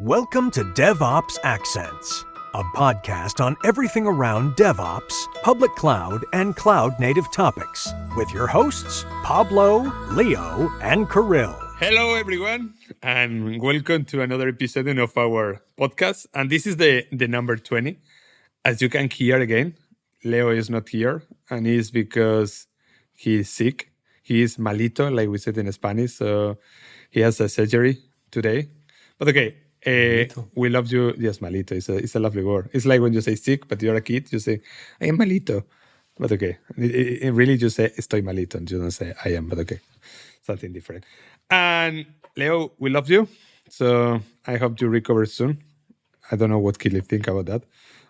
Welcome to DevOps Accents, a podcast on everything around DevOps, public cloud, and cloud-native topics, with your hosts, Pablo, Leo, and Kirill. Hello, everyone, and welcome to another episode of our podcast. And this is the number 20. As you can hear again, Leo is not here, and it's because he is sick. He is malito, like we said in Spanish, so he has a surgery today. But okay. We love you. Yes, malito. It's a lovely word. It's like when you say sick, but you're a kid, you say, I am malito. But okay. It really, you say, estoy malito. And you don't say, I am, but okay. Something different. And Leo, we love you. So I hope you recover soon. I don't know what Kirill think about that.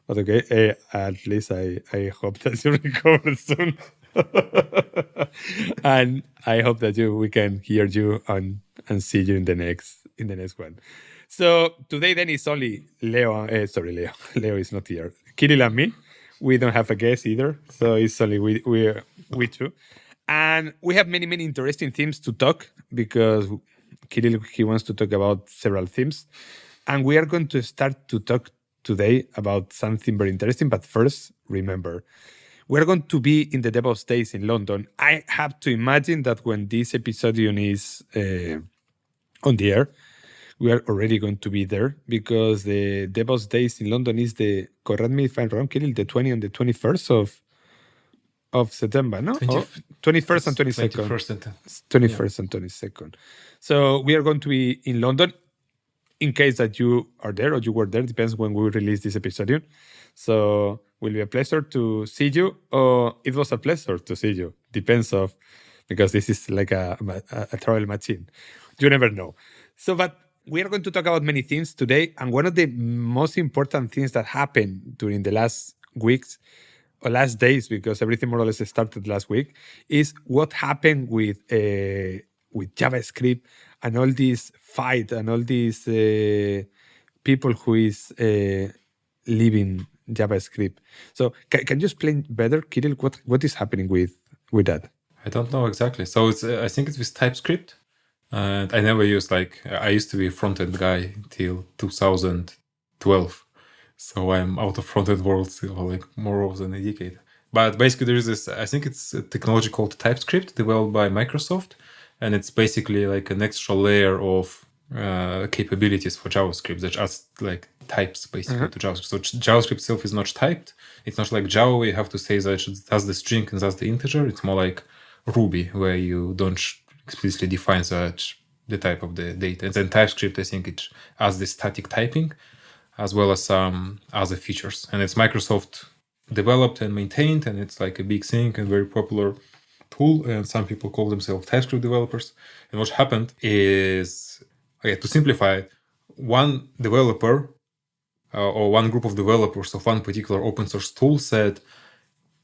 But okay. At least I hope that you recover soon. And I hope that we can hear you and see you in the next one. So today then it's only Leo. Leo is not here. Kirill and me. We don't have a guest either. So it's only we two. And we have many interesting themes to talk because Kirill, he wants to talk about several themes. And we are going to start to talk today about something very interesting. But first, remember, we're going to be in the DevOps Days in London. I have to imagine that when this episode is on the air, we are already going to be there because the DevOps Days in London is correct me if I'm wrong, Kirill, the 20th and the 21st of September, no? 21st and 22nd. 21st and 22nd. So we are going to be in London in case that you are there or you were there. Depends when we release this episode. So it will be a pleasure to see you or it was a pleasure to see you. Depends because this is like a travel machine. You never know. So, but we are going to talk about many things today. And one of the most important things that happened during the last weeks or last days, because everything more or less started last week, is what happened with JavaScript and all this fight and all these people who is leaving JavaScript. So can you explain better, Kirill, what is happening with that? I don't know exactly. So I think it's with TypeScript. And I never used I used to be a front-end guy till 2012. So I'm out of front-end world for more than a decade. But basically there is this, I think it's a technology called TypeScript developed by Microsoft. And it's basically like an extra layer of capabilities for JavaScript that adds types basically to JavaScript. So JavaScript itself is not typed. It's not like Java where you have to say that that's the string and that's the integer. It's more like Ruby where you don't explicitly defines the type of the data. And then TypeScript, I think it has the static typing as well as some other features. And it's Microsoft developed and maintained, and it's like a big thing and very popular tool. And some people call themselves TypeScript developers. And what happened is, to simplify it, one developer or one group of developers of one particular open source tool said,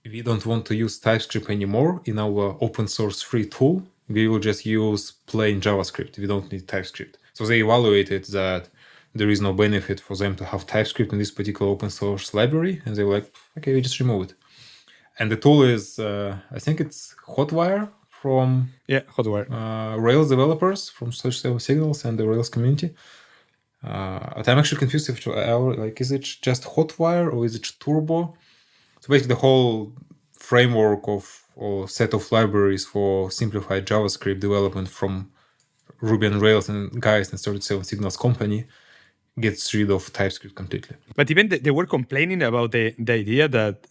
we don't want to use TypeScript anymore in our open source free tool. We will just use plain JavaScript. We don't need TypeScript. So they evaluated that there is no benefit for them to have TypeScript in this particular open source library. And they were like, okay, we just remove it. And the tool is, I think it's Hotwire from Hotwire. Rails developers from Search Signals and the Rails community. But I'm actually confused if is it just Hotwire or is it Turbo? So basically the whole framework or set of libraries for simplified JavaScript development from Ruby and Rails and guys and Search Signals company gets rid of TypeScript completely. But even they were complaining about the idea that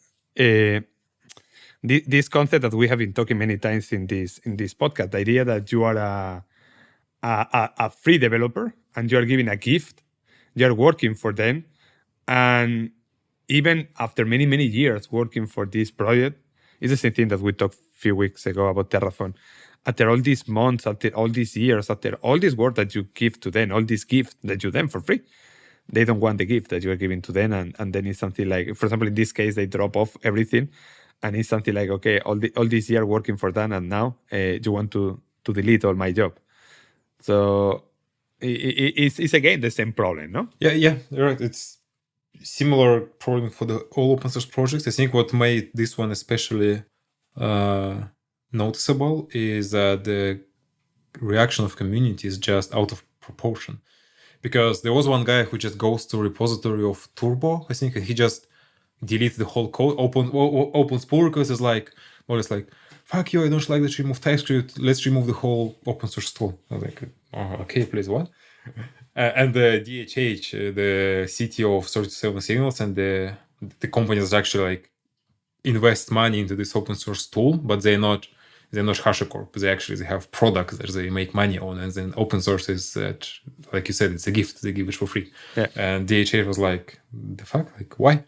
this concept that we have been talking many times in this podcast, the idea that you are a free developer and you are giving a gift, you are working for them, and even after many years working for this project, it's the same thing that we talked a few weeks ago about Terraform. After all these months, after all these years, after all this work that you give to them, all this gift that you them for free, they don't want the gift that you are giving to them. And then it's something like, for example, in this case, they drop off everything. And it's something like, okay, all this year working for them, and now you want to delete all my job. So it's again the same problem, no? Yeah, you're right. It's similar problem for all open source projects. I think what made this one especially noticeable is that the reaction of community is just out of proportion. because there was one guy who just goes to repository of Turbo, I think, and he just deletes the whole code, opens pull request, is like, well, it's like, fuck you, I don't like that you remove TypeScript, let's remove the whole open source tool. I was like, oh, okay, please, what? And the DHH, the CTO of 37 Signals, and the companies actually like invest money into this open source tool, but they're not HashiCorp. They have products that they make money on, and then open source is like you said, it's a gift. They give it for free. Yeah. And DHH was like, the fuck, like why?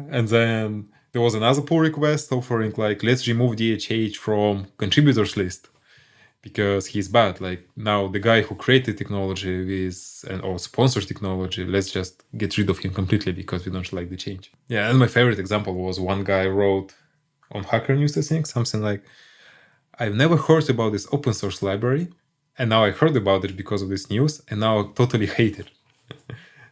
And then there was another pull request offering like, let's remove DHH from contributors list because he's bad. Like now the guy who created technology or sponsored technology, let's just get rid of him completely because we don't like the change. Yeah, and my favorite example was one guy wrote on Hacker News, I think, something like, I've never heard about this open source library, and now I heard about it because of this news, and now I totally hate it.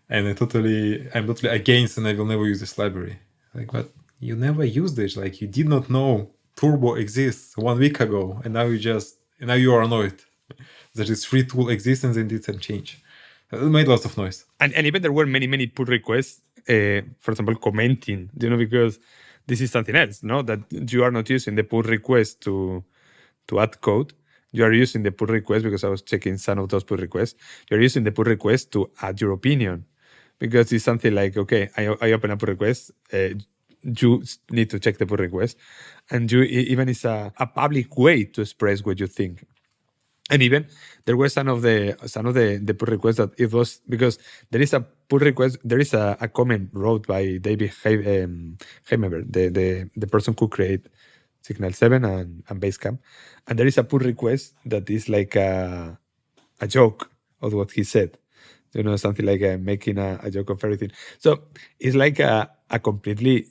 And I'm totally against, and I will never use this library. Like, but you never used it. Like, you did not know Turbo exists 1 week ago, and now you are annoyed that this free tool exists and they did some change. It made lots of noise. And even there were many pull requests, for example, commenting, because this is something else, no? That you are not using the pull request to add code. You are using the pull request, because I was checking some of those pull requests. You're using the pull request to add your opinion, because it's something like, okay, I open a pull request. You need to check the pull request, and even it's a public way to express what you think. And even there were some of the pull requests that it was because there is a pull request. There is a comment wrote by David Heimever, the person who created Signal 7 and Basecamp, and there is a pull request that is like a joke of what he said. Something like making a joke of everything. So it's like a completely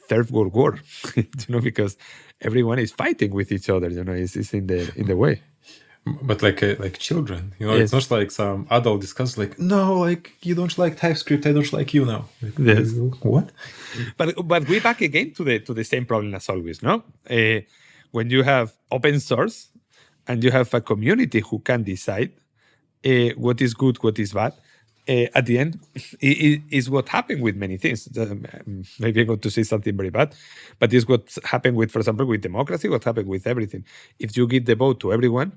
third world war, because everyone is fighting with each other. It's in the way. But like children, Yes. It's not like some adult discuss like, no, like you don't like TypeScript, I don't like you now. Like, Yes. What? But we back again to the same problem as always, no? When you have open source and you have a community who can decide what is good, what is bad, at the end is what happened with many things. Maybe I'm going to say something very bad, but it's what happened with, for example, with democracy, what happened with everything. If you give the vote to everyone,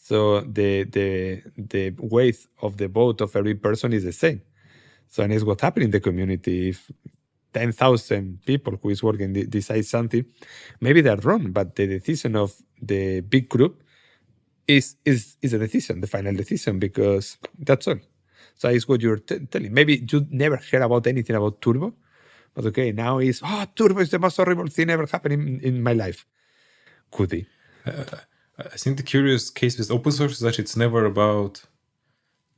so the weight of the vote of every person is the same. So, and it's what happened in the community. If 10,000 people who is working decide something, maybe they're wrong, but the decision of the big group is a decision, the final decision, because that's all. So it's what you're telling. Maybe you never heard about anything about Turbo, but okay, now Turbo is the most horrible thing ever happened in my life. Could be. I think the curious case with open source is that it's never about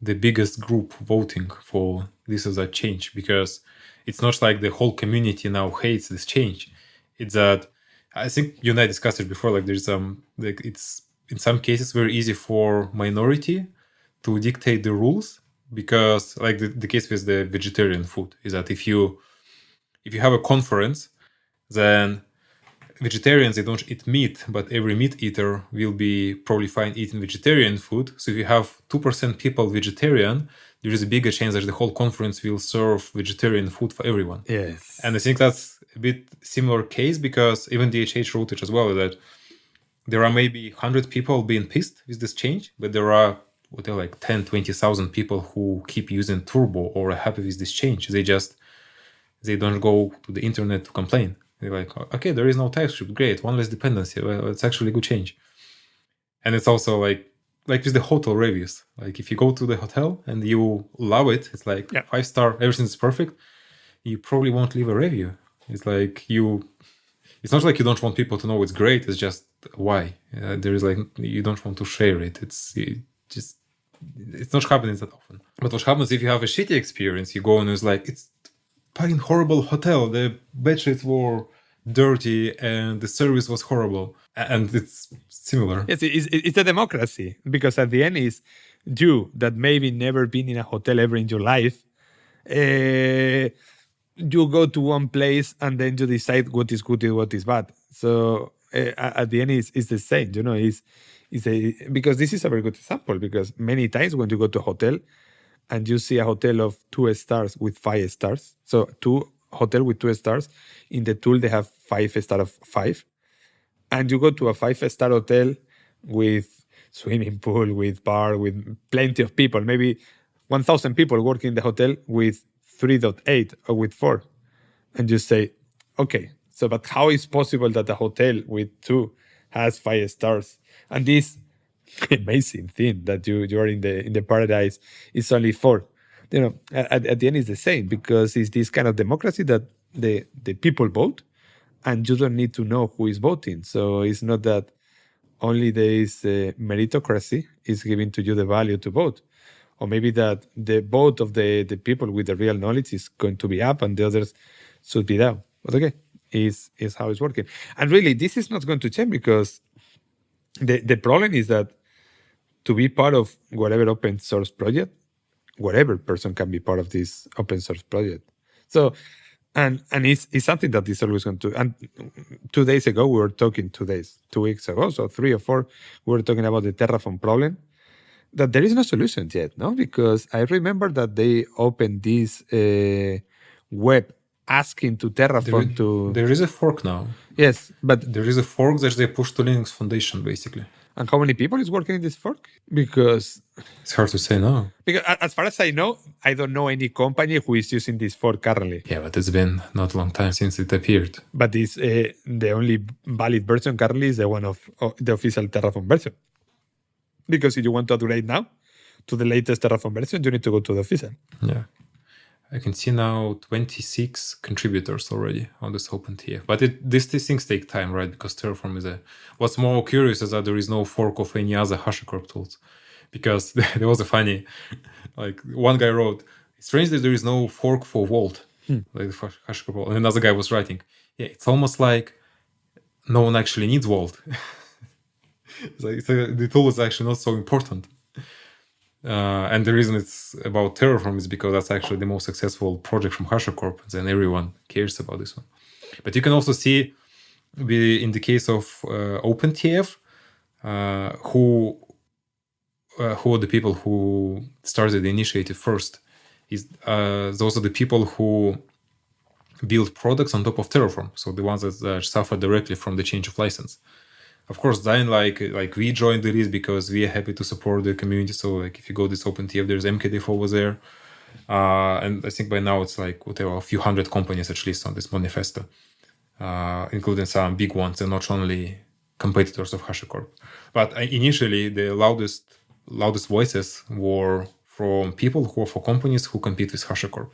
the biggest group voting for this or that change, because it's not like the whole community now hates this change. It's that, I think you and I discussed it before, like there's it's in some cases very easy for minority to dictate the rules, because like the case with the vegetarian food is that if you have a conference, then vegetarians, they don't eat meat, but every meat eater will be probably fine eating vegetarian food. So if you have 2% people vegetarian, there is a bigger chance that the whole conference will serve vegetarian food for everyone. Yes. And I think that's a bit similar case, because even DHH wrote it as well, that there are maybe 100 people being pissed with this change, but there are like 10, 20,000 people who keep using Turbo or are happy with this change. They don't go to the internet to complain. They're like, okay, there is no TypeScript. Great, one less dependency. Well, it's actually a good change. And it's also like with the hotel reviews. Like if you go to the hotel and you love it, it's like 5-star, everything's perfect. You probably won't leave a review. It's like it's not like you don't want people to know it's great. It's just why there is like you don't want to share it. It's not happening that often. But what happens if you have a shitty experience? You go and it's like it's fucking horrible hotel. The bedsheets were dirty and the service was horrible. And it's similar. Yes, it's a democracy, because at the end is you that maybe never been in a hotel ever in your life. You go to one place and then you decide what is good and what is bad. So at the end, it's the same. It's Because this is a very good example, because many times when you go to a hotel and you see a hotel of 2 stars with 5 stars, so hotel with 2 stars, in the tool they have 5 star of 5, and you go to a 5-star hotel with swimming pool, with bar, with plenty of people, maybe 1,000 people working in the hotel with 3.8 or with 4. And you say, okay, so but how is possible that a hotel with 2 has 5 stars? And this amazing thing that you are in the paradise is only 4. At the end it's the same, because it's this kind of democracy that the people vote, and you don't need to know who is voting. So it's not that only there is meritocracy is giving to you the value to vote, or maybe that the vote of the people with the real knowledge is going to be up and the others should be down. But okay, is how it's working. And really, this is not going to change, because the problem is that to be part of whatever open source project, whatever person can be part of this open source project. So, and it's something that is always going to. And 2 days ago, we were talking, 2 weeks ago, so 3 or 4, we were talking about the Terraform problem, that there is no solution yet, no? Because I remember that they opened this web asking to Terraform to... There is a fork now. Yes, but... There is a fork that they push to Linux Foundation, basically. And how many people is working in this fork? Because... It's hard to say now. Because as far as I know, I don't know any company who is using this fork currently. Yeah, but it's been not a long time since it appeared. But this, the only valid version currently is the one of the official Terraform version. Because if you want to upgrade now to the latest Terraform version, you need to go to the official. Yeah. I can see now 26 contributors already on this OpenTF. But these things take time, right? Because Terraform is What's more curious is that there is no fork of any other HashiCorp tools. Because there was a funny, like one guy wrote, it's strange that there is no fork for Vault, like the HashiCorp Vault. And another guy was writing, yeah, it's almost like no one actually needs Vault. So the tool is actually not so important. And the reason it's about Terraform is because that's actually the most successful project from HashiCorp. Then everyone cares about this one. But you can also see in the case of OpenTF, who are the people who started the initiative first. Those are the people who build products on top of Terraform. So the ones that suffer directly from the change of license. Of course, then like we joined the list because we are happy to support the community. So like if you go this OpenTF, there's MKDF over there. And I think by now it's like whatever, a few hundred companies at least on this manifesto, including some big ones and not only competitors of HashiCorp. But initially, the loudest voices were from people who are for companies who compete with HashiCorp.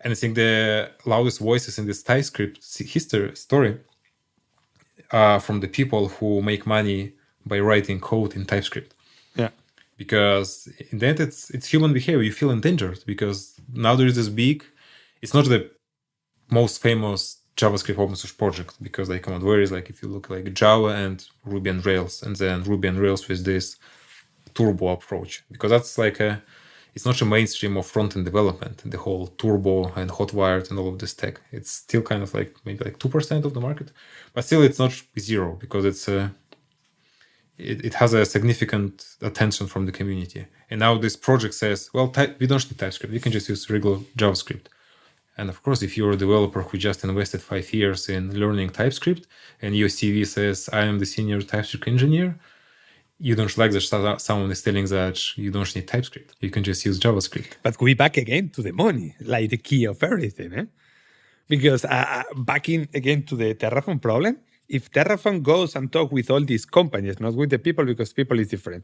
And I think the loudest voices in this TypeScript story from the people who make money by writing code in TypeScript. Yeah. Because in the end, it's human behavior. You feel endangered because now there is this it's not the most famous JavaScript open source project because they come out where is like if you look like Java and Ruby and Rails, and then Ruby and Rails with this turbo approach, because that's like it's not a mainstream of front-end development, the whole turbo and hotwired and all of this tech. It's still kind of like maybe like 2% of the market, but still it's not zero because it has a significant attention from the community. And now this project says, well, we don't need TypeScript. We can just use regular JavaScript. And of course, if you're a developer who just invested 5 years in learning TypeScript and your CV says, I am the senior TypeScript engineer, you don't like that someone is telling that you don't need TypeScript. You can just use JavaScript. But we back again to the money, like the key of everything. Because backing again to the Terraform problem, if Terraform goes and talk with all these companies, not with the people, because people is different.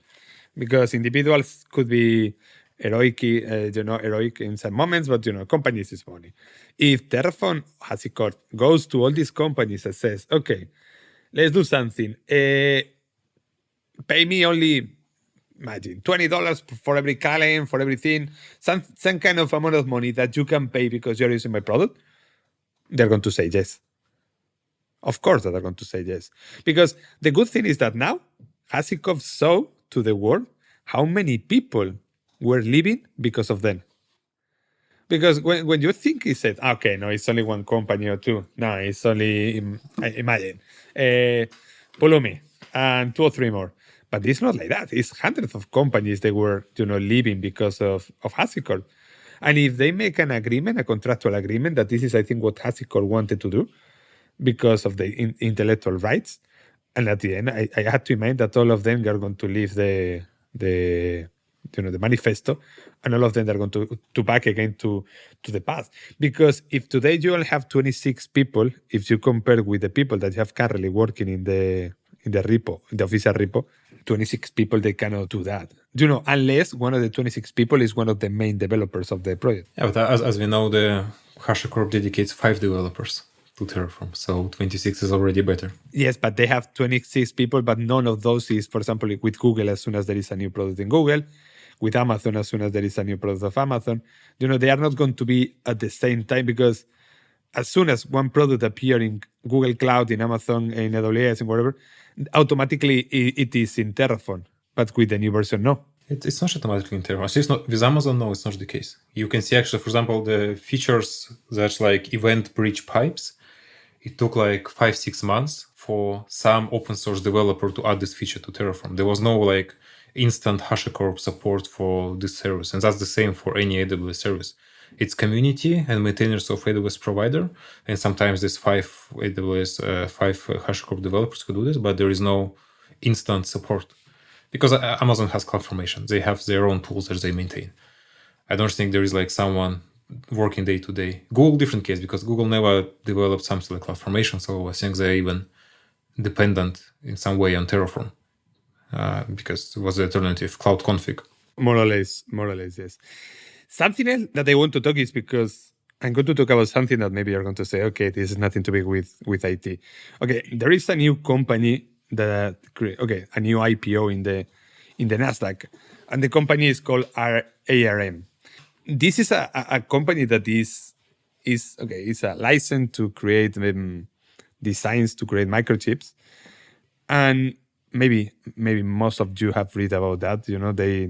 Because individuals could be heroic in some moments, but companies is money. If Terraform HashiCorp goes to all these companies and says, okay, let's do something. Pay me only, imagine, $20 for every calendar, for everything, some kind of amount of money that you can pay because you're using my product, they're going to say yes. Of course that they're going to say yes. Because the good thing is that now HashiCorp saw to the world how many people were leaving because of them. Because when you think he said, okay, no, it's only one company or two. No, it's only, imagine, Pulumi and 2 or 3 more. But it's not like that. It's hundreds of companies that were, leaving because of HashiCorp. And if they make an agreement, a contractual agreement, that this is, I think, what HashiCorp wanted to do because of the intellectual rights. And at the end, I had to imagine that all of them are going to leave the manifesto, and all of them are going to back again to the past. Because if today you only have 26 people, if you compare with the people that you have currently working in the repo, in the official repo, 26 people, they cannot do that. Unless one of the 26 people is one of the main developers of the project. Yeah, but as we know, the HashiCorp dedicates 5 developers to Terraform, so 26 is already better. Yes, but they have 26 people, but none of those is, for example, with Google, as soon as there is a new product in Google, with Amazon, as soon as there is a new product of Amazon. They are not going to be at the same time, because as soon as one product appears in Google Cloud, in Amazon, in AWS, and whatever, automatically it is in Terraform. But with the new version, no. It's not automatically in Terraform. It's not, with Amazon, no, it's not the case. You can see actually, for example, the features that's like event bridge pipes. It took like 5-6 months for some open source developer to add this feature to Terraform. There was no like instant HashiCorp support for this service. And that's the same for any AWS service. It's community and maintainers of AWS provider. And sometimes there's 5 HashiCorp developers who do this, but there is no instant support. Because Amazon has CloudFormation. They have their own tools that they maintain. I don't think there is like someone working day to day. Google, different case, because Google never developed something like CloudFormation. So I think they're even dependent in some way on Terraform. Because it was the alternative, Cloud Config. More or less, yes. Something else that I want to talk is, because I'm going to talk about something that maybe you're going to say, okay, this is nothing to do with IT. Okay, there is a new company a new IPO in the Nasdaq, and the company is called ARM. This is a company that is a license to create designs to create microchips, and maybe most of you have read about that.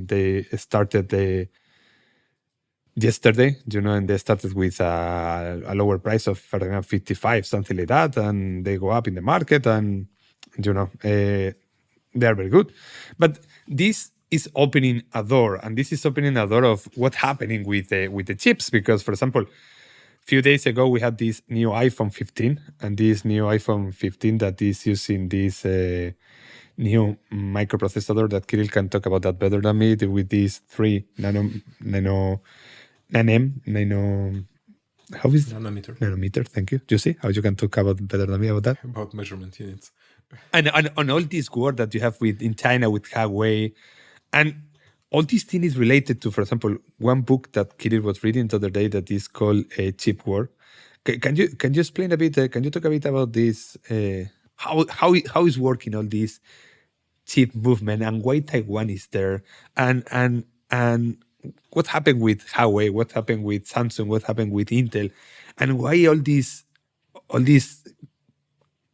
They started yesterday, and they started with a lower price of 55, something like that, and they go up in the market, and they are very good. But this is opening a door, and this is opening a door of what's happening with the chips. Because, for example, a few days ago we had this new iPhone 15, and this new iPhone 15 that is using this new microprocessor that Kirill can talk about that better than me, with these 3 how is nanometer? Thank you. Do you see how you can talk about better than me about that? About measurement units. And all this work that you have in China with Huawei, and all these things is related to, for example, one book that Kirill was reading the other day that is called Chip War. Can you explain a bit? Can you talk a bit about this? How is working all this chip movement, and why Taiwan is there, and what happened with Huawei, what happened with Samsung, what happened with Intel, and why all these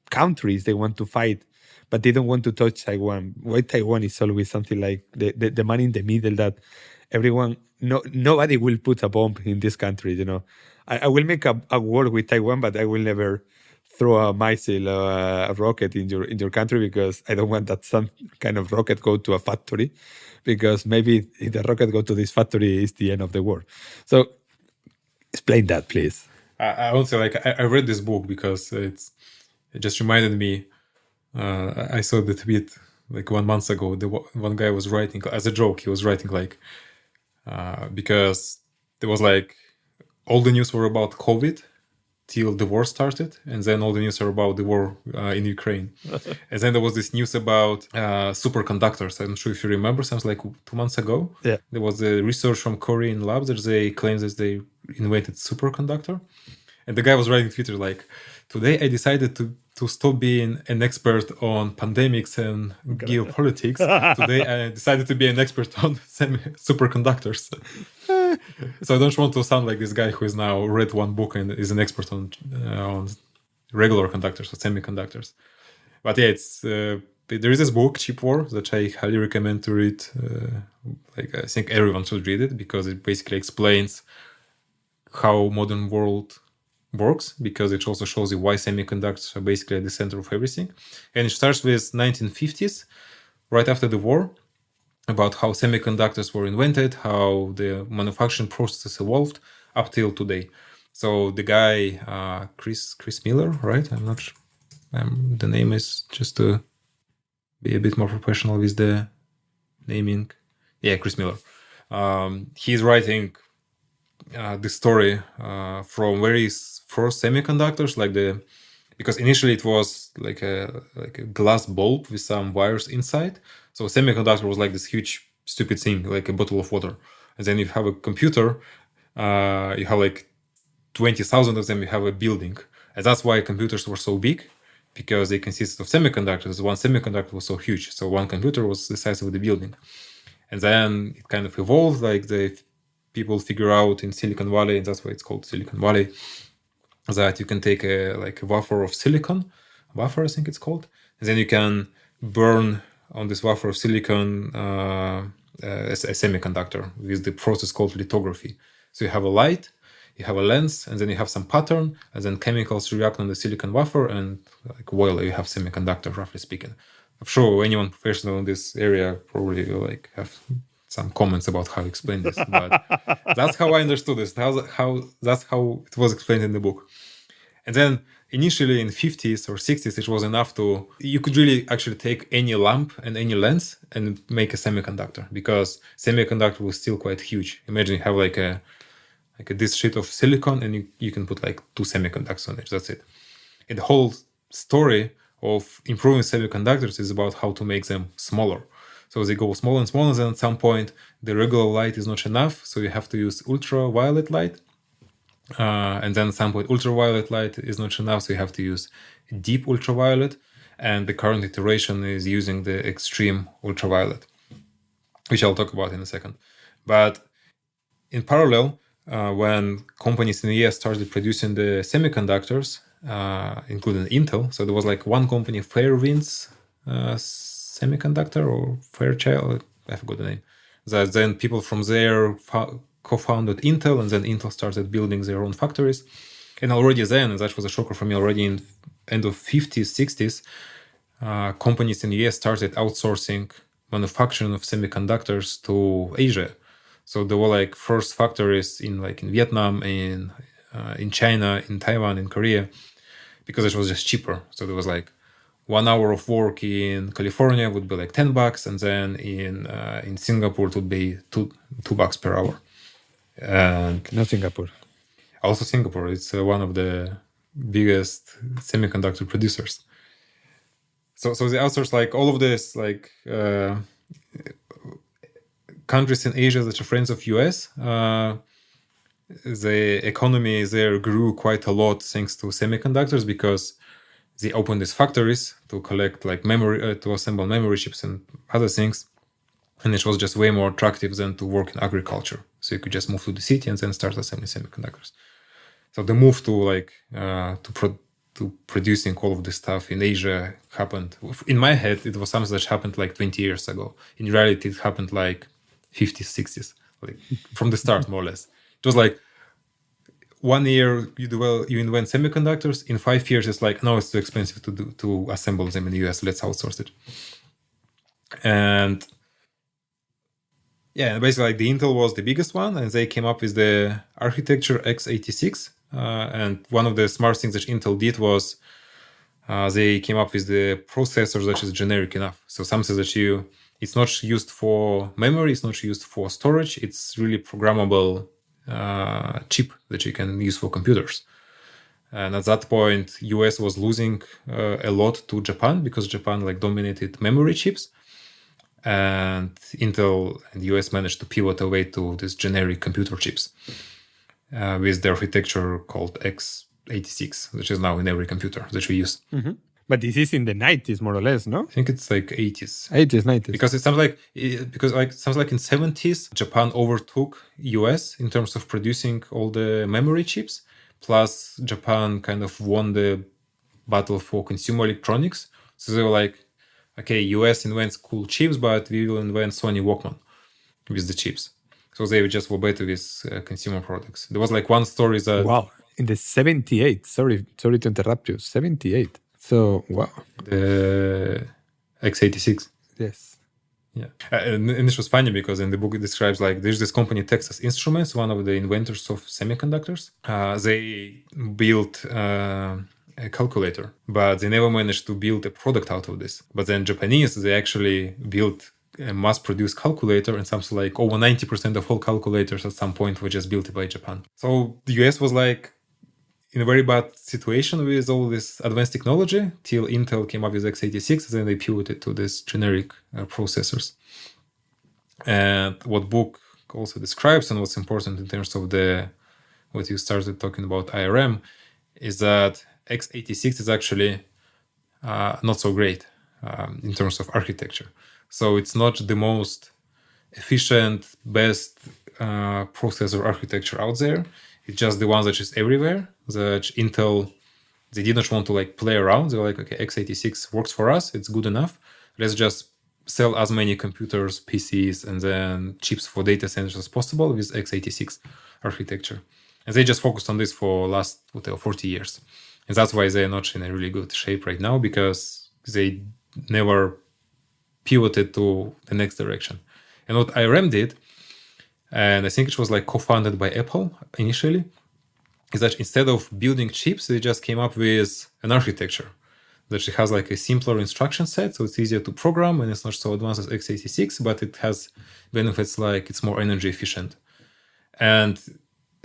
countries they want to fight, but they don't want to touch Taiwan. Why Taiwan is always something like the man in the middle that nobody will put a bomb in this country. I will make a war with Taiwan, but I will never throw a missile or a rocket in your country, because I don't want that some kind of rocket go to a factory, because maybe if the rocket go to this factory, it's the end of the world. So explain that, please. I would say, I read this book because it just reminded me. I saw the tweet 1 month ago. One guy was writing as a joke. He was writing because there was all the news were about COVID till the war started, and then all the news are about the war in Ukraine. And then there was this news about superconductors. I'm not sure if you remember, something like 2 months ago. Yeah. There was a research from Korean labs that they claimed that they invented superconductor. And the guy was writing Twitter today I decided to stop being an expert on pandemics and geopolitics. Today I decided to be an expert on superconductors. So I don't want to sound like this guy who has now read one book and is an expert on regular conductors or semiconductors. But yeah, there is this book, Chip War, that I highly recommend to read. I think everyone should read it, because it basically explains how modern world works, because it also shows you why semiconductors are basically at the center of everything. And it starts with 1950s right after the war, about how semiconductors were invented, how the manufacturing process evolved up till today. So the guy, Chris Miller, right? I'm not sure. The name is just to be a bit more professional with the naming. Yeah, Chris Miller. He's writing the story from various first semiconductors, because initially it was like a glass bulb with some wires inside. So a semiconductor was like this huge stupid thing, like a bottle of water. And then you have a computer, you have like 20,000 of them, you have a building. And that's why computers were so big, because they consisted of semiconductors. One semiconductor was so huge. So one computer was the size of the building. And then it kind of evolved, like the people figure out in Silicon Valley, and that's why it's called Silicon Valley, that you can take a wafer of silicon, wafer I think it's called, and then you can burn on this wafer of silicon a semiconductor with the process called lithography. So you have a light, you have a lens, and then you have some pattern, and then chemicals react on the silicon wafer, and like voila, you have semiconductor, roughly speaking. I'm sure anyone professional in this area probably will like have some comments about how to explain this, but that's how I understood this. That's how it was explained in the book. And then initially in 50s or 60s, it was enough you could really actually take any lamp and any lens and make a semiconductor, because semiconductor was still quite huge. Imagine you have like this sheet of silicon, and you can put like 2 semiconductors on it. That's it. And the whole story of improving semiconductors is about how to make them smaller. So they go smaller and smaller, then at some point the regular light is not enough, so you have to use ultraviolet light. And then at some point ultraviolet light is not enough, so you have to use deep ultraviolet. And the current iteration is using the extreme ultraviolet, which I'll talk about in a second. But in parallel, when companies in the US started producing the semiconductors, including Intel, so there was like one company, Fairwinds Semiconductor or Fairchild, I forgot the name, that then people from there co-founded Intel, and then Intel started building their own factories. And already then, and that was a shocker for me, already in end of 50s, 60s, companies in the US started outsourcing manufacturing of semiconductors to Asia. So there were like first factories in Vietnam, in China, in Taiwan, in Korea, because it was just cheaper. So there was like 1 hour of work in California would be like $10, and then in Singapore it would be $2 per hour. And Not Singapore. Also Singapore, it's one of the biggest semiconductor producers. So they outsource like all of this, like countries in Asia that are friends of US. The economy there grew quite a lot thanks to semiconductors, because they opened these factories to collect like memory, to assemble memory chips and other things. And it was just way more attractive than to work in agriculture. So you could just move to the city and then start assembling semiconductors. So the move to producing all of this stuff in Asia happened. In my head, it was something that happened like 20 years ago. In reality, it happened like 50s, 60s, like from the start, more or less. It was like 1 year you invent semiconductors. In 5 years, it's like, no, it's too expensive to assemble them in the US. Let's outsource it. And yeah, basically like the Intel was the biggest one, and they came up with the architecture x86. And one of the smart things that Intel did was they came up with the processor that is generic enough. So something that it's not used for memory, it's not used for storage, it's really programmable chip that you can use for computers. And at that point, US was losing a lot to Japan, because Japan like dominated memory chips. And Intel and US managed to pivot away to these generic computer chips with the architecture called x86, which is now in every computer that we use. Mm-hmm. But this is in the 90s, more or less, no? I think it's like 80s. 80s, 90s. Because it sounds like in 70s, Japan overtook US in terms of producing all the memory chips. Plus, Japan kind of won the battle for consumer electronics. So they were like, okay, US invents cool chips, but we will invent Sony Walkman with the chips. So they just were better with consumer products. There was like one story that... Wow, in the 78, sorry to interrupt you, 78. So, wow. The x86. Yes. Yeah, and this was funny because in the book it describes like there's this company Texas Instruments, one of the inventors of semiconductors. They built a calculator, but they never managed to build a product out of this. But then Japanese, they actually built a mass-produced calculator, and something like over 90% of all calculators at some point were just built by Japan. So the US was like in a very bad situation with all this advanced technology till Intel came up with x86, then they pivoted to this generic processors. And what book also describes, and what's important in terms of what you started talking about IRM, is that x86 is actually not so great in terms of architecture. So it's not the most efficient, best processor architecture out there. It's just the one that is everywhere. That Intel, they didn't want to like play around. They're like, okay, x86 works for us. It's good enough. Let's just sell as many computers, PCs, and then chips for data centers as possible with x86 architecture. And they just focused on this for last 40 years. And that's why they're not in a really good shape right now, because they never pivoted to the next direction. And what IRM did, and I think it was like co-founded by Apple initially, is that instead of building chips, they just came up with an architecture that it has like a simpler instruction set, so it's easier to program and it's not so advanced as x86, but it has benefits like it's more energy efficient. And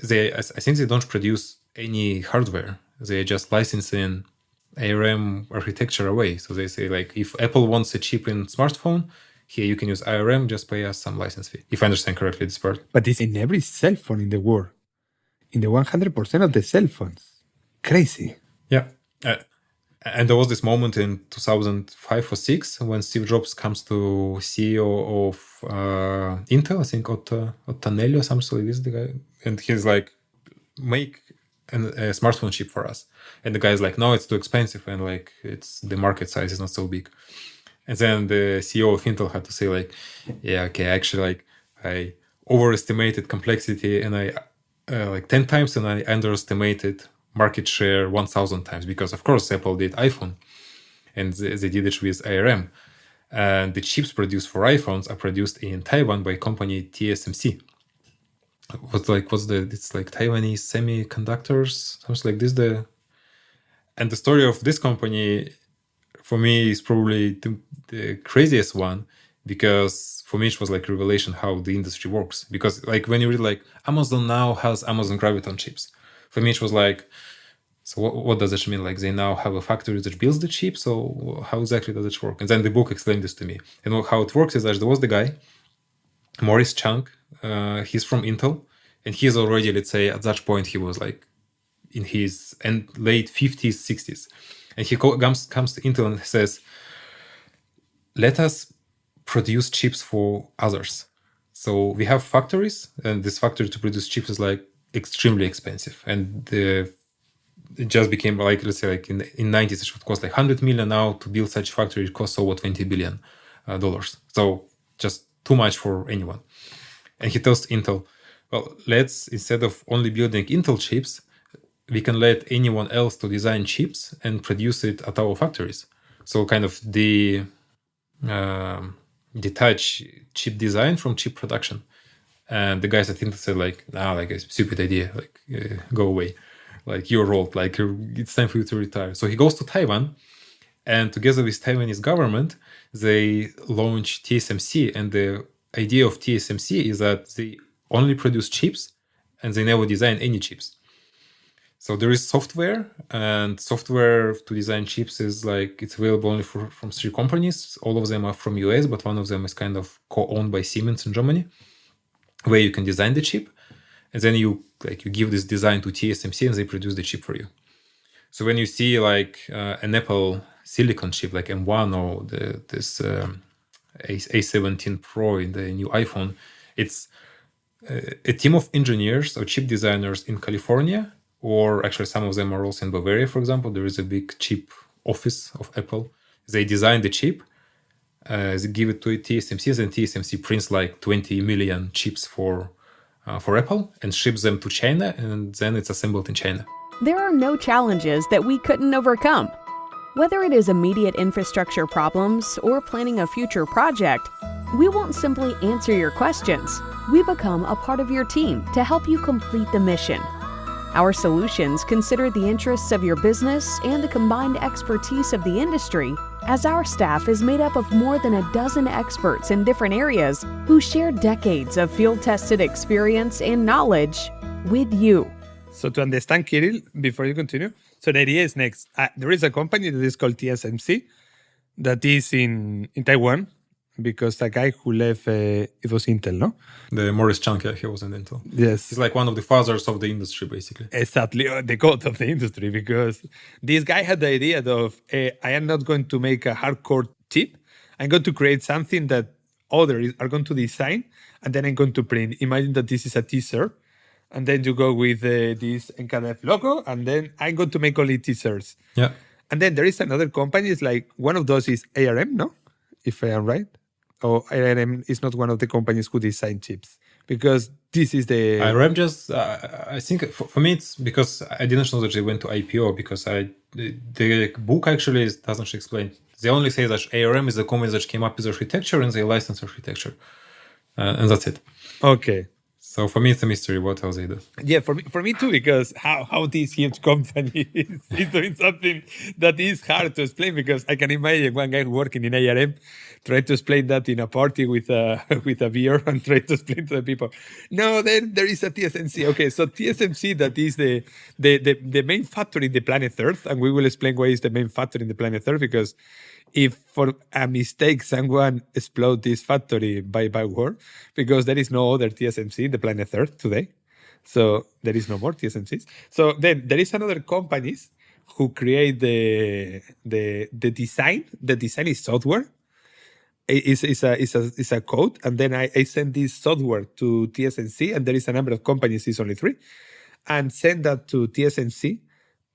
I think they don't produce any hardware. They just licensing ARM architecture away. So they say like, if Apple wants a chip in smartphone, here you can use IRM, just pay us some license fee. If I understand correctly this part. But it's in every cell phone in the world. In the 100% of the cell phones. Crazy. Yeah. And there was this moment in 2005 or 6 when Steve Jobs comes to CEO of Intel, I think Ottanelli or something like this, the guy, and he's like, make a smartphone chip for us. And the guy's like, no, it's too expensive, and like the market size is not so big. And then the CEO of Intel had to say like, yeah, okay, actually like I overestimated complexity and I like 10 times, and I underestimated market share 1,000 times, because of course Apple did iPhone and they did it with ARM. And the chips produced for iPhones are produced in Taiwan by company TSMC. It's like Taiwanese Semiconductors, something like this. And the story of this company for me is probably the craziest one, because for me it was like a revelation how the industry works. Because like when you read like Amazon now has Amazon Graviton chips, for me it was like, so what does it mean? Like they now have a factory that builds the chip, so how exactly does it work? And then the book explained this to me. And how it works is that there was the guy, Maurice Chang, he's from Intel, and he's already, let's say at that point he was like in his late 50s, 60s. And he comes to Intel and says, let us produce chips for others. So we have factories, and this factory to produce chips is like extremely expensive. And it just became like, let's say like in 90s, it would cost like 100 million. Now to build such factory, it costs over $20 billion. So just too much for anyone. And he tells Intel, well, let's, instead of only building Intel chips, we can let anyone else to design chips and produce it at our factories. So kind of detach chip design from chip production. And the guys at Intel said like, nah, like a stupid idea, like go away. Like you're old, like it's time for you to retire. So he goes to Taiwan, and together with Taiwanese government, they launch TSMC. And the idea of TSMC is that they only produce chips and they never design any chips. So there is software, and software to design chips is like, it's available only from 3 companies. All of them are from US, but one of them is kind of co-owned by Siemens in Germany, where you can design the chip. And then you give this design to TSMC and they produce the chip for you. So when you see like an Apple silicon chip like M1 or this A17 Pro in the new iPhone, it's a team of engineers or chip designers in California, or actually some of them are also in Bavaria, for example. There is a big chip office of Apple. They design the chip, they give it to TSMC, and TSMC prints like 20 million chips for Apple and ships them to China, and then it's assembled in China. There are no challenges that we couldn't overcome. Whether it is immediate infrastructure problems or planning a future project, We won't simply answer your questions. We become a part of your team to help you complete the mission. Our solutions consider the interests of your business and the combined expertise of the industry, as our staff is made up of more than a dozen experts in different areas who share decades of field-tested experience and knowledge with you. So to understand, Kirill, before you continue, so the idea is next. There is a company that is called TSMC that is in Taiwan, because the guy who left, it was Intel, no? The Morris Chang, he was in Intel. Yes. He's like one of the fathers of the industry, basically. Exactly, the god of the industry, because this guy had the idea of, I am not going to make a hardcore chip. I'm going to create something that others are going to design, and then I'm going to print. Imagine that this is a t-shirt, and then you go with this NKDF logo, and then I'm going to make only t-shirts. Yeah. And then there is another company, it's like one of those is ARM, no? If I am right. Or ARM is not one of the companies who design chips, because this is the... ARM just, I think for me it's because I didn't know that they went to IPO, because the book actually doesn't explain. They only say that ARM is the company that came up with architecture and they license architecture. And that's it. Okay. So for me, it's a mystery what else they do. Yeah, for me too, because how this huge company is doing something that is hard to explain, because I can imagine one guy working in ARM trying to explain that in a party with a beer and try to explain to the people. No, then there is a TSMC. Okay, so TSMC, that is the main factory in the planet Earth, and we will explain why it's the main factory in the planet Earth, because if for a mistake someone explode this factory by war, because there is no other TSMC in the planet Earth today, so there is no more TSMCs. So then there is another companies who create the design. The design is software. It's a code, and then I send this software to TSMC, and there is a number of companies, it's only 3, and send that to TSMC,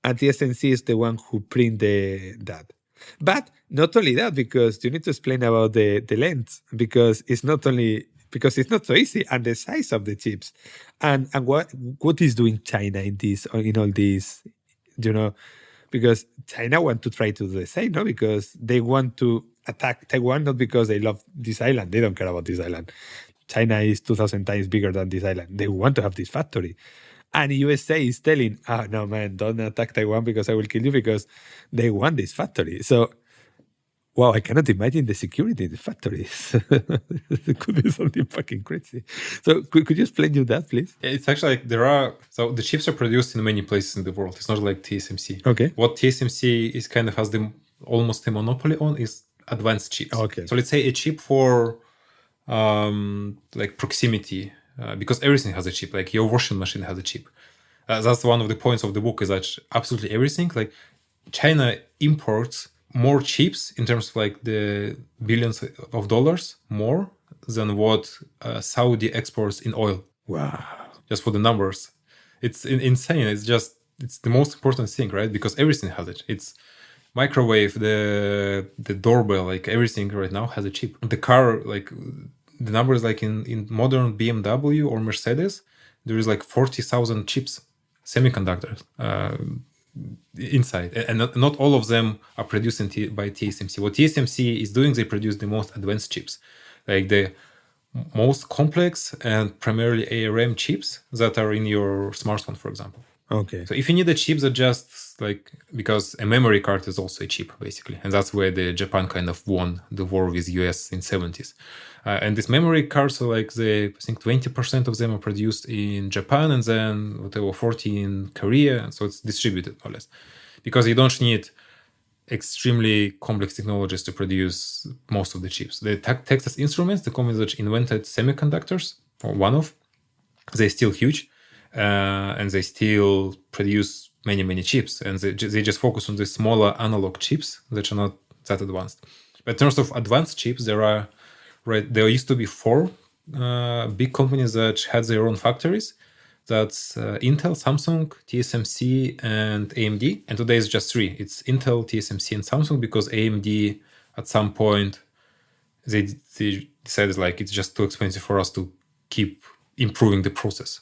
and TSMC is the one who print that. But not only that, because you need to explain about the length, because it's not so easy, and the size of the chips, and what is doing China in all this, because China want to try to do the same, no? Because they want to attack Taiwan, not because they love this island. They don't care about this island. China is 2,000 times bigger than this island. They want to have this factory. And USA is telling, no, man, don't attack Taiwan because I will kill you, because they want this factory. So, wow, I cannot imagine the security in the factories. It could be something fucking crazy. So could you explain that, please? It's actually like so the chips are produced in many places in the world. It's not like TSMC. Okay. What TSMC is kind of has almost a monopoly on is advanced chips. Okay. So let's say a chip for like proximity, because everything has a chip. Like your washing machine has a chip. That's one of the points of the book, is that absolutely everything. Like China imports more chips in terms of like the billions of dollars more than what Saudi exports in oil. Wow. Just for the numbers. It's insane. It's the most important thing, right? Because everything has it. It's microwave, the doorbell, like everything right now has a chip. The car, like the numbers, like in modern BMW or Mercedes, there is like 40,000 chips, semiconductors inside, and not all of them are produced by TSMC. What TSMC is doing, they produce the most advanced chips, like the most complex and primarily ARM chips that are in your smartphone, for example. Okay. So if you need a chip that just like, because a memory card is also a chip basically, and that's where the Japan kind of won the war with US in 70s. And these memory cards are like I think 20% of them are produced in Japan, and then whatever 40 in Korea, and so it's distributed more or less, because you don't need extremely complex technologies to produce most of the chips. The Texas Instruments, the company that invented semiconductors, or one of, they're still huge. And they still produce many chips, and they just focus on the smaller analog chips that are not that advanced. But in terms of advanced chips, there used to be 4 big companies that had their own factories. That's Intel, Samsung, TSMC, and AMD. And today it's just 3. It's Intel, TSMC, and Samsung, because AMD at some point they decided like it's just too expensive for us to keep improving the process.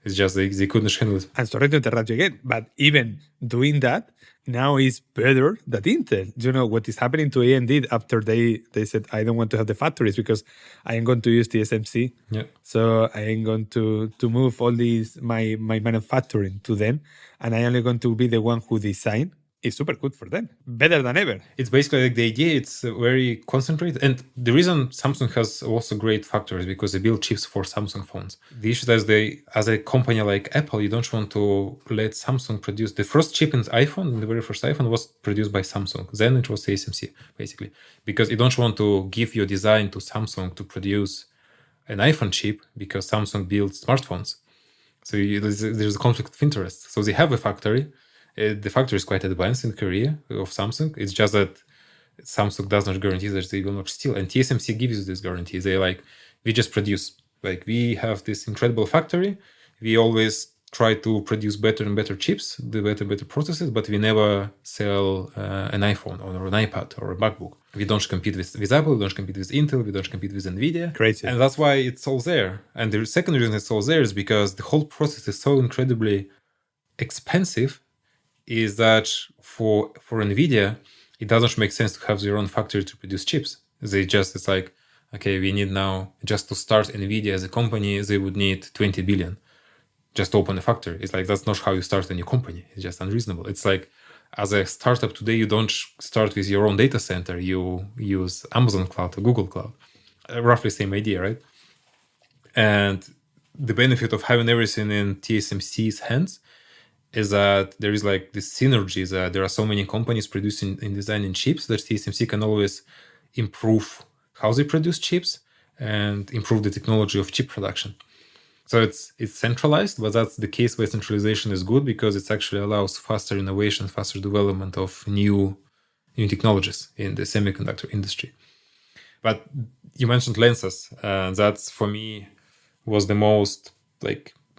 It's just they couldn't handle it. And sorry to interrupt you again, but even doing that now is better than Intel. You know what is happening to AMD after they said, I don't want to have the factories because I am going to use TSMC. Yeah. So I am going to move all these my manufacturing to them, and I am only going to be the one who design. It's super good for them, better than ever. It's basically like the idea, it's very concentrated. And the reason Samsung has also great factories because they build chips for Samsung phones. The issue is as a company like Apple, you don't want to let Samsung produce. The first chip in the iPhone, the very first iPhone, was produced by Samsung. Then it was TSMC, basically. Because you don't want to give your design to Samsung to produce an iPhone chip because Samsung builds smartphones. So there's a conflict of interest. So they have a factory. The factory is quite advanced in Korea of Samsung. It's just that Samsung does not guarantee that they will not steal. And TSMC gives you this guarantee. They we just produce. We have this incredible factory. We always try to produce better and better chips, the better processes, but we never sell an iPhone or an iPad or a MacBook. We don't compete with Apple, we don't compete with Intel, we don't compete with NVIDIA. Crazy. And that's why it's all there. And the second reason it's all there is because the whole process is so incredibly expensive is that for NVIDIA, it doesn't make sense to have their own factory to produce chips. It's like, okay, we need now, just to start NVIDIA as a company, they would need 20 billion. Just to open a factory. It's like, that's not how you start a new company. It's just unreasonable. It's like, as a startup today, you don't start with your own data center. You use Amazon Cloud or Google Cloud. Roughly same idea, right? And the benefit of having everything in TSMC's hands is that there is like this synergy that there are so many companies producing and designing chips that TSMC can always improve how they produce chips and improve the technology of chip production. So it's centralized, but that's the case where centralization is good because it actually allows faster innovation, faster development of new technologies in the semiconductor industry. But you mentioned lenses, and that's for me was the most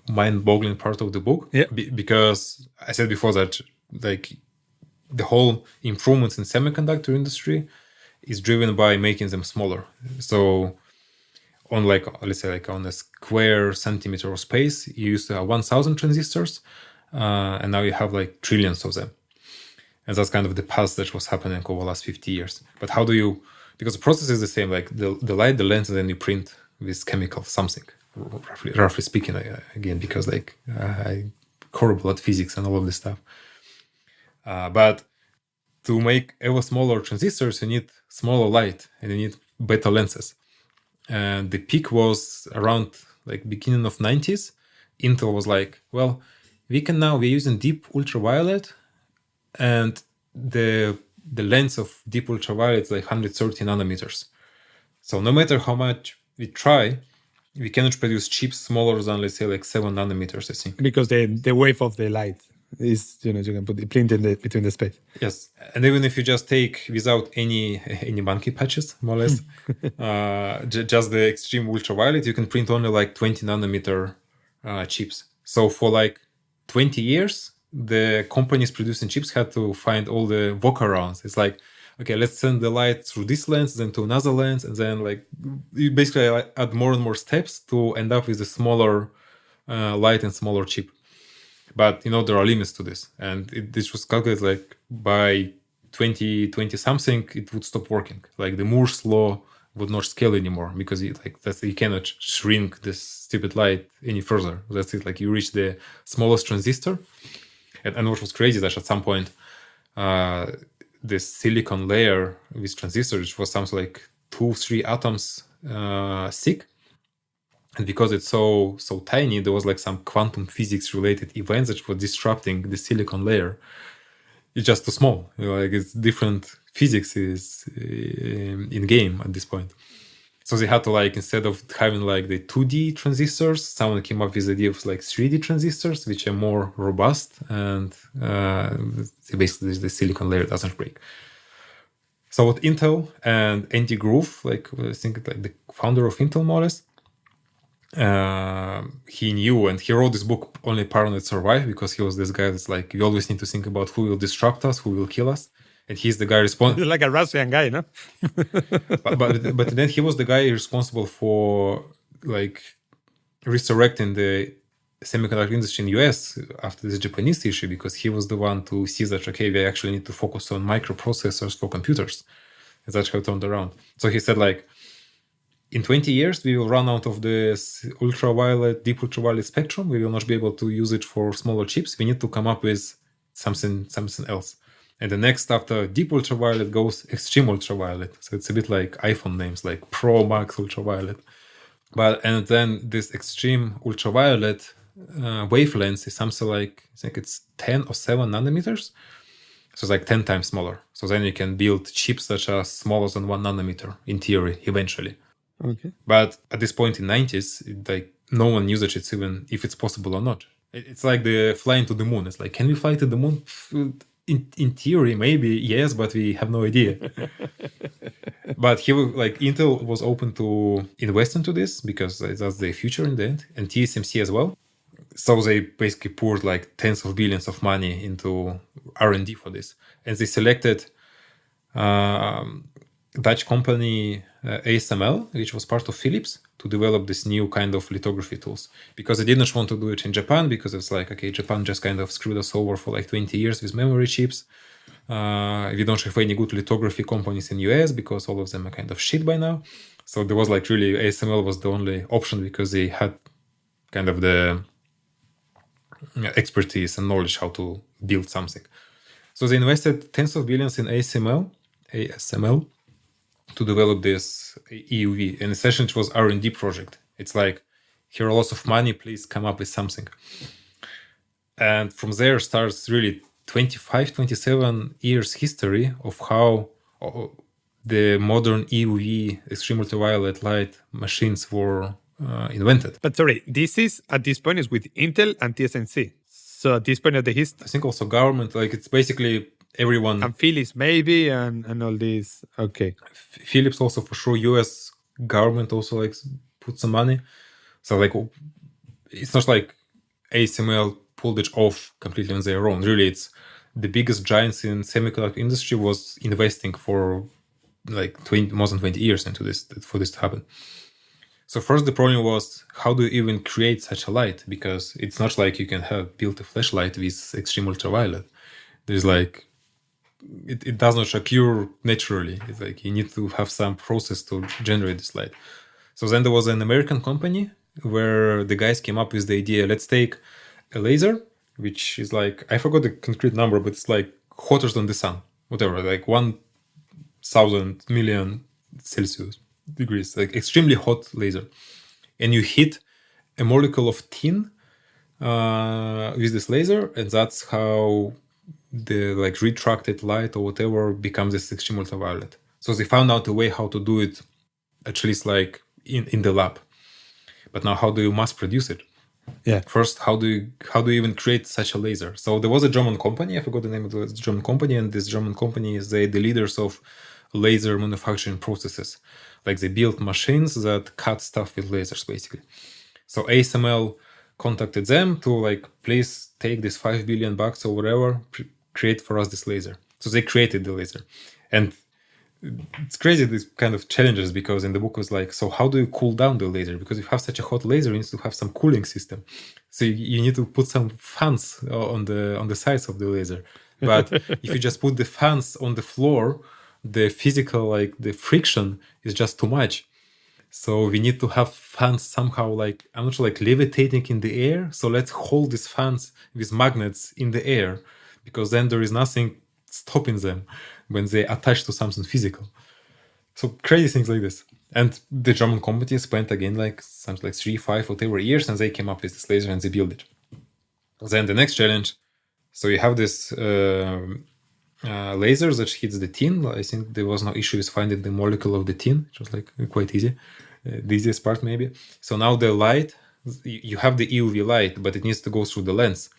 mind-boggling part of the book. Yeah. Because I said before that the whole improvements in semiconductor industry is driven by making them smaller. So on let's say on a square centimeter of space, you used to have 1,000 transistors, and now you have trillions of them. And that's kind of the path that was happening over the last 50 years. But how do you, because the process is the same, the light, the lens, and then you print with chemical something, roughly speaking, again, because I'm horrible at physics and all of this stuff. But to make ever smaller transistors, you need smaller light and you need better lenses. And the peak was around beginning of 90s. Intel was we're using deep ultraviolet, and the length of deep ultraviolet is 130 nanometers. So no matter how much we try, we cannot produce chips smaller than, let's say, 7 nanometers, I think. Because the wave of the light is, you can put the print between the space. Yes. And even if you just take without any monkey patches, more or less, just the extreme ultraviolet, you can print only 20 nanometer chips. So for 20 years, the companies producing chips had to find all the workarounds. It's okay, let's send the light through this lens, then to another lens, and then you basically add more and more steps to end up with a smaller light and smaller chip. But there are limits to this, and this was calculated by 2020 something, it would stop working. The Moore's law would not scale anymore because you cannot shrink this stupid light any further. That's it. You reach the smallest transistor, and what was crazy is that at some point, the silicon layer with transistors was something 2-3 atoms thick. And because it's so tiny, there was some quantum physics related events that were disrupting the silicon layer. It's just too small. It's different physics is in game at this point. So they had to instead of having the 2D transistors, someone came up with the idea of 3D transistors, which are more robust, and basically the silicon layer doesn't break. So with Intel and Andy Grove, I think the founder of Intel, more or less, he knew, and he wrote this book only Paranoid Survive because he was this guy that's we always need to think about who will disrupt us, who will kill us. And he's the guy responsible. Like a Russian guy, no? but then he was the guy responsible for resurrecting the semiconductor industry in US after this Japanese issue, because he was the one to see that, okay, we actually need to focus on microprocessors for computers. And that's how it turned around. So he said, like, in 20 years, we will run out of this deep ultraviolet spectrum. We will not be able to use it for smaller chips. We need to come up with something else. And the next after deep ultraviolet goes extreme ultraviolet. So it's a bit like iPhone names, like Pro, Max, ultraviolet. And then this extreme ultraviolet wavelength is something like, I think it's 10 or 7 nanometers. So it's like 10 times smaller. So then you can build chips that are smaller than 1 nanometer in theory, eventually. Okay. But at this point in 90s, like no one knew that it's even if it's possible or not. It's like the flying to the moon. It's like, can we fly to the moon? In theory, maybe yes, but we have no idea. But Intel was open to invest into this because that's the future in the end, and TSMC as well. So they basically poured like tens of billions of money into R&D for this, and they selected Dutch company ASML, which was part of Philips, to develop this new kind of lithography tools, because they didn't want to do it in Japan, because it's like, okay, Japan just kind of screwed us over for like 20 years with memory chips. We don't have any good lithography companies in US because all of them are kind of shit by now. So there was like really ASML was the only option because they had kind of the expertise and knowledge how to build something. So they invested tens of billions in ASML to develop this EUV, and essentially it was R&D project. It's like, here are lots of money, please come up with something. And from there starts really 27 years history of how the modern EUV, extreme ultraviolet light machines were invented. But sorry, this is at this point is with Intel and TSMC. So at this point of the history, I think also government, like it's basically everyone. and Philips maybe, and all this. Okay. Philips also for sure. US government also like put some money. So like it's not like ASML pulled it off completely on their own. Really, it's the biggest giants in semiconductor industry was investing for like more than 20 years into this for this to happen. So first the problem was, how do you even create such a light? Because it's not like you can have built a flashlight with extreme ultraviolet. There's like it does not occur naturally. It's like you need to have some process to generate this light. So then there was an American company where the guys came up with the idea, let's take a laser, which is like, I forgot the concrete number, but it's like hotter than the sun, whatever, like 1,000 million Celsius degrees, like extremely hot laser. And you hit a molecule of tin with this laser, and that's how the like retracted light or whatever becomes this extreme ultraviolet. So they found out a way how to do it, at least like in the lab. But now how do you mass produce it? Yeah. First, how do you even create such a laser? So there was a German company, I forgot the name of the German company, and this German company is the leaders of laser manufacturing processes. Like they built machines that cut stuff with lasers, basically. So ASML contacted them to like, please take this $5 billion or whatever, create for us this laser. So they created the laser. And it's crazy, these kind of challenges, because in the book was like, so how do you cool down the laser? Because if you have such a hot laser, you need to have some cooling system. So you need to put some fans on the sides of the laser. But if you just put the fans on the floor, the physical, like the friction is just too much. So we need to have fans somehow, like, I'm not sure, like levitating in the air. So let's hold these fans with magnets in the air, because then there is nothing stopping them when they attach to something physical. So crazy things like this. And the German company spent again like something like 3, 5, whatever years, and they came up with this laser and they built it. Then the next challenge, so you have this laser that hits the tin. I think there was no issue with finding the molecule of the tin. It was like quite easy. The easiest part maybe. So now the light, you have the EUV light, but it needs to go through the lens.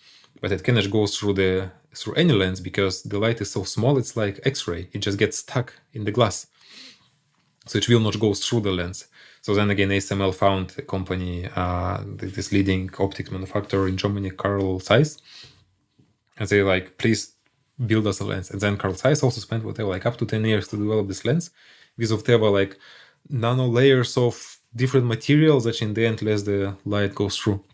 But it cannot go through any lens, because the light is so small, it's like X-ray. It just gets stuck in the glass. So it will not go through the lens. So then again, ASML found a company, this leading optics manufacturer in Germany, Carl Zeiss. And they like, please build us a lens. And then Carl Zeiss also spent whatever, like up to 10 years to develop this lens with whatever, like nano layers of different materials that in the end lets the light go through.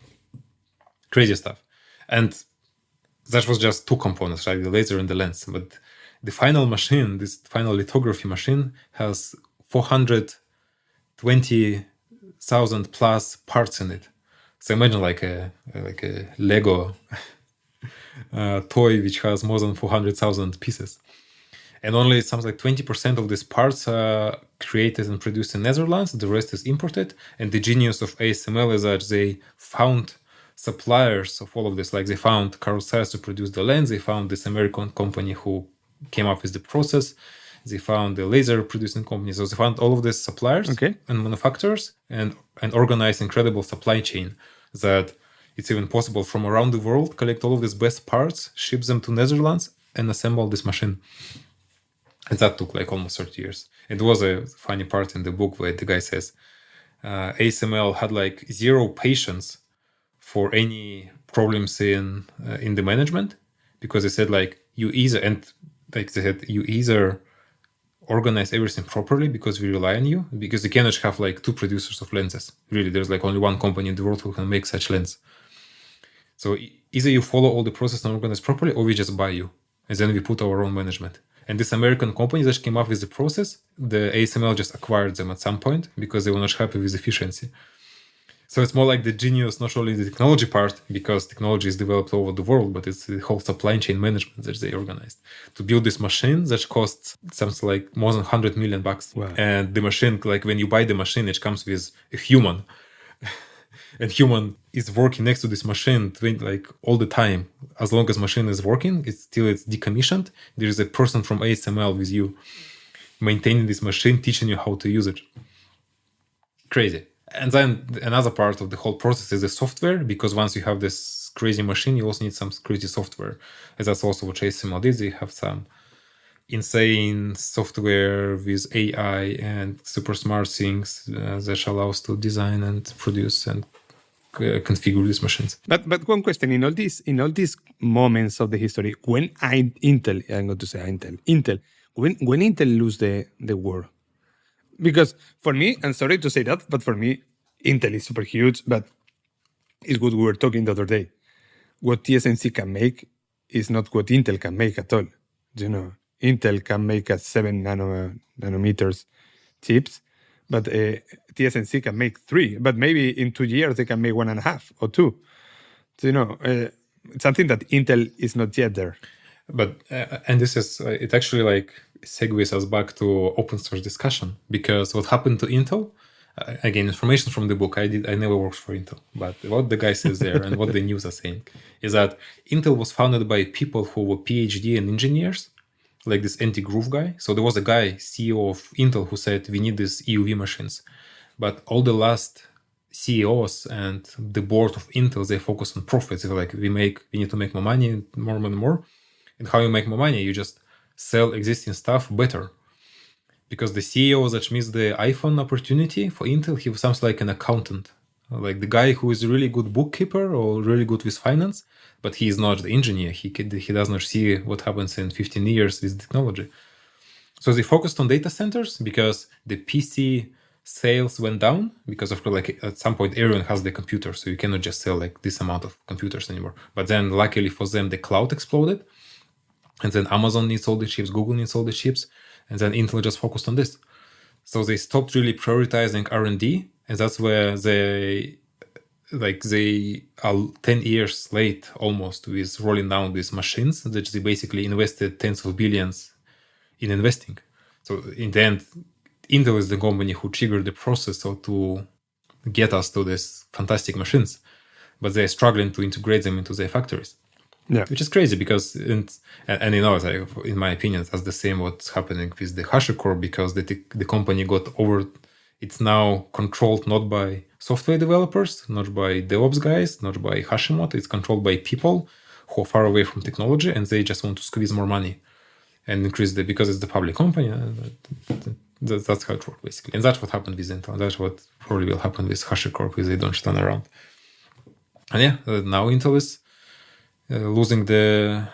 Crazy stuff. And that was just two components, right? The laser and the lens. But the final machine, this final lithography machine, has 420,000 plus parts in it. So imagine like a Lego toy which has more than 400,000 pieces. And only something like 20% of these parts are created and produced in Netherlands. The rest is imported. And the genius of ASML is that they found suppliers of all of this. Like they found Carl Zeiss to produce the lens. They found this American company who came up with the process. They found the laser producing company. So they found all of these suppliers and manufacturers and organized incredible supply chain that it's even possible from around the world, collect all of these best parts, ship them to Netherlands and assemble this machine. And that took like almost 30 years. It was a funny part in the book where the guy says ASML had like zero patience for any problems in the management, because they said like you either organize everything properly because we rely on you, because you cannot have like two producers of lenses. Really, there's like only one company in the world who can make such lens. So either you follow all the process and organize properly, or we just buy you, and then we put our own management. And this American company that came up with the process, the ASML just acquired them at some point because they were not happy with efficiency. So it's more like the genius, not only the technology part, because technology is developed all over the world, but it's the whole supply chain management that they organized to build this machine that costs something like more than $100 million. Wow. And the machine, like when you buy the machine, it comes with a human. And human is working next to this machine like all the time. As long as machine is working, it's decommissioned. There is a person from ASML with you maintaining this machine, teaching you how to use it. Crazy. And then another part of the whole process is the software, because once you have this crazy machine, you also need some crazy software. And that's also what ASML did. They have some insane software with AI and super smart things that allows to design and produce and configure these machines. But one question, in all these moments of the history, when Intel, when Intel lose the war? Because for me, I'm sorry to say that, but for me, Intel is super huge, but it's what we were talking the other day. What TSMC can make is not what Intel can make at all. You know, Intel can make a 7 nanometers chips, but TSMC can make 3. But maybe in 2 years they can make 1.5 or 2. So, you know, it's something that Intel is not yet there. But and this is it actually like segues us back to open source discussion, because what happened to Intel, again, information from the book. I never worked for Intel, but what the guy says there and what the news are saying is that Intel was founded by people who were PhD and engineers, like this anti-groove guy. So there was a guy, CEO of Intel, who said we need these EUV machines, but all the last CEOs and the board of Intel, they focus on profits. They're like, we need to make more money, more and more. And how you make more money? You just sell existing stuff better. Because the CEO that missed the iPhone opportunity for Intel, he sounds like an accountant, like the guy who is a really good bookkeeper or really good with finance, but he is not the engineer. He does not see what happens in 15 years with technology. So they focused on data centers because the PC sales went down, because of like at some point everyone has the computer, so you cannot just sell like this amount of computers anymore. But then luckily for them, the cloud exploded. And then Amazon needs all the chips, Google needs all the chips, and then Intel just focused on this. So they stopped really prioritizing R&D, and that's where they are 10 years late almost with rolling down these machines that they basically invested tens of billions in investing. So in the end, Intel is the company who triggered the process to get us to these fantastic machines, but they're struggling to integrate them into their factories. Yeah, which is crazy because, and you know, like, in my opinion, that's the same what's happening with the HashiCorp, because the company got over. It's now controlled not by software developers, not by DevOps guys, not by Hashimoto. It's controlled by people who are far away from technology, and they just want to squeeze more money and increase because it's the public company. That's how it works basically, and that's what happened with Intel. That's what probably will happen with HashiCorp if they don't turn around. And yeah, now Intel is losing the